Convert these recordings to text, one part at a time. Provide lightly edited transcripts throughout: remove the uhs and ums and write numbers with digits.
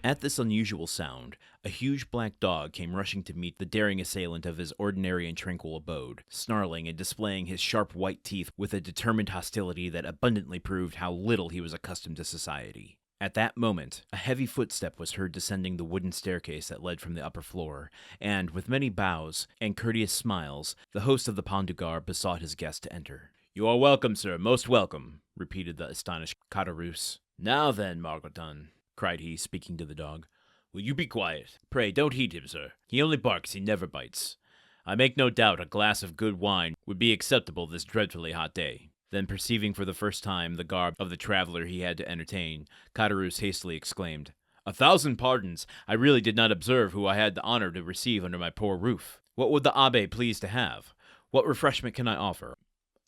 At this unusual sound, a huge black dog came rushing to meet the daring assailant of his ordinary and tranquil abode, snarling and displaying his sharp white teeth with a determined hostility that abundantly proved how little he was accustomed to society. At that moment, a heavy footstep was heard descending the wooden staircase that led from the upper floor, and, with many bows and courteous smiles, the host of the Pont du Gard besought his guest to enter. "You are welcome, sir, most welcome," repeated the astonished Caderousse. "Now then, Margoton," cried he, speaking to the dog, "will you be quiet? Pray, don't heed him, sir. He only barks, he never bites. I make no doubt a glass of good wine would be acceptable this dreadfully hot day." Then, perceiving for the first time the garb of the traveler he had to entertain, Caderousse hastily exclaimed, "A thousand pardons! I really did not observe who I had the honor to receive under my poor roof. What would the abbé please to have? What refreshment can I offer?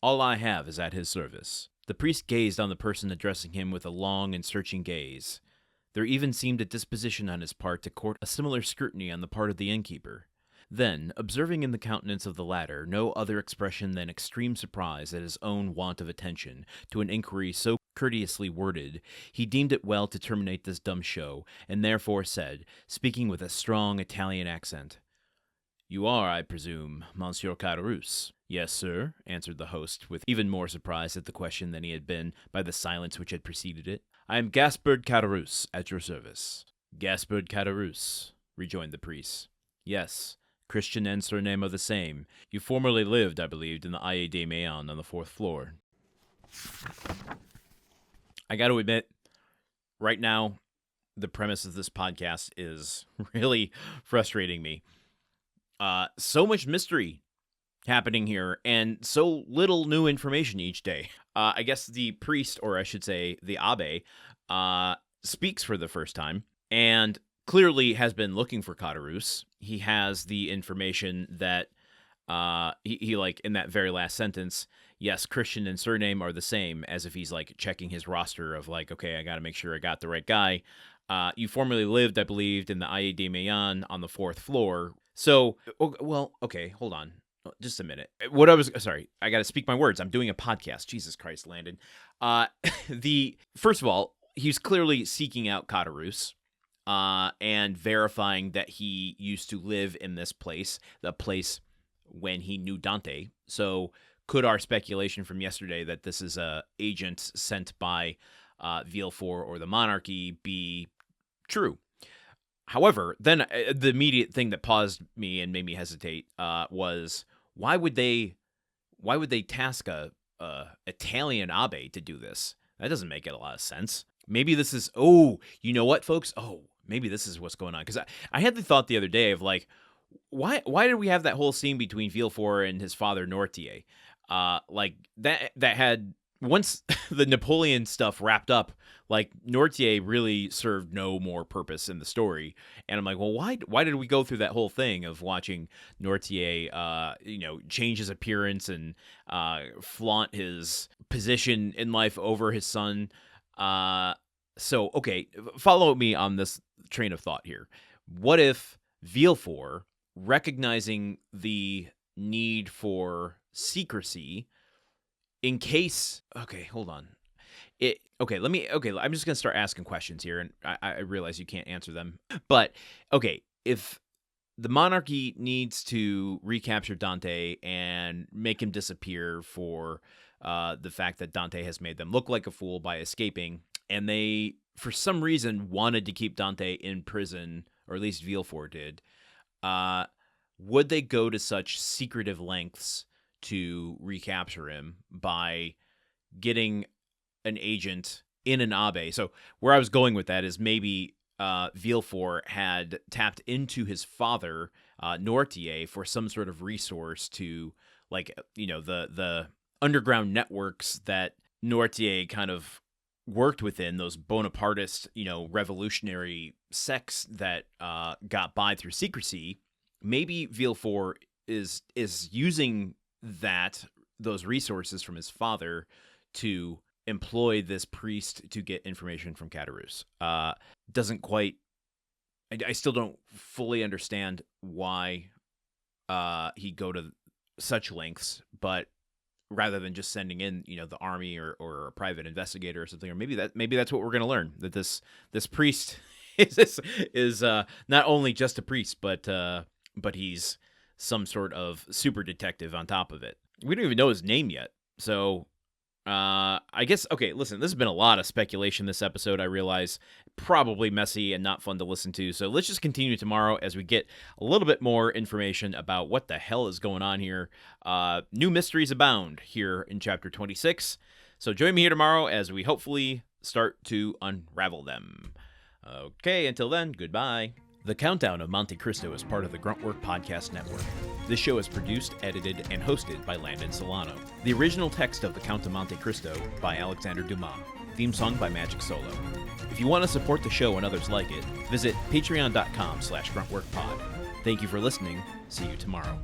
All I have is at his service." The priest gazed on the person addressing him with a long and searching gaze. There even seemed a disposition on his part to court a similar scrutiny on the part of the innkeeper. Then, observing in the countenance of the latter no other expression than extreme surprise at his own want of attention to an inquiry so courteously worded, he deemed it well to terminate this dumb show, and therefore said, speaking with a strong Italian accent, "You are, I presume, Monsieur Caderousse?" "Yes, sir," answered the host, with even more surprise at the question than he had been by the silence which had preceded it. "I am Gaspard Caderousse, at your service." "Gaspard Caderousse," rejoined the priest. "Yes, Christian and surname are the same. You formerly lived, I believed, in the Allées de Meilhan on the 4th floor." I got to admit, right now, the premise of this podcast is really frustrating me. So much mystery happening here, and so little new information each day. I guess the priest, or I should say the abbé, speaks for the first time, and clearly has been looking for Caderousse. He has the information that, he like, in that very last sentence, yes, Christian and surname are the same, as if he's, like, checking his roster of, like, okay, I gotta make sure I got the right guy. You formerly lived, I believed, in the Allées de Meilhan on the 4th floor. So, well, okay, hold on. Just a minute. Sorry, I gotta speak my words. I'm doing a podcast. Jesus Christ, Landon. First of all, he's clearly seeking out Caderousse, and verifying that he used to live in this place, the place when he knew Dante. So, could our speculation from yesterday that this is a agent sent by Villefort or the monarchy be true? However, then the immediate thing that paused me and made me hesitate was, why would they task a Italian abbé to do this? That doesn't make a lot of sense. Maybe this is, you know what, folks? Maybe this is what's going on. Because I had the thought the other day of, like, why did we have that whole scene between Villefort and his father Noirtier? Like, that had, once the Napoleon stuff wrapped up, like, Noirtier really served no more purpose in the story. And I'm like, well, why did we go through that whole thing of watching Noirtier, change his appearance and flaunt his position in life over his son? So, okay, follow me on this train of thought here. What if Villefort, recognizing the need for secrecy in case... Okay, hold on. I'm just going to start asking questions here, and I realize you can't answer them. But, okay, if the monarchy needs to recapture Dante and make him disappear for the fact that Dante has made them look like a fool by escaping, and they, for some reason, wanted to keep Dante in prison, or at least Villefort did, would they go to such secretive lengths to recapture him by getting an agent in an abbé? So where I was going with that is maybe Villefort had tapped into his father, Noirtier, for some sort of resource to, like, the underground networks that Noirtier kind of worked within, those Bonapartist, revolutionary sects that got by through secrecy. Maybe Villefort is using those resources from his father to employ this priest to get information from Caderousse. Doesn't quite... I still don't fully understand why he'd go to such lengths, but rather than just sending in, the army or a private investigator or something, or maybe that's what we're going to learn, that this priest is not only just a priest, but he's some sort of super detective on top of it. We don't even know his name yet. So I guess, okay, listen, this has been a lot of speculation this episode, I realize. Probably messy and not fun to listen to. So let's just continue tomorrow as we get a little bit more information about what the hell is going on here. New mysteries abound here in Chapter 26. So join me here tomorrow as we hopefully start to unravel them. Okay, until then, goodbye. The Countdown of Monte Cristo is part of the Gruntwork Podcast Network. This show is produced, edited, and hosted by Landon Solano. The original text of The Count of Monte Cristo by Alexandre Dumas. Theme song by Magic Solo. If you want to support the show and others like it, visit patreon.com/gruntworkpod. Thank you for listening. See you tomorrow.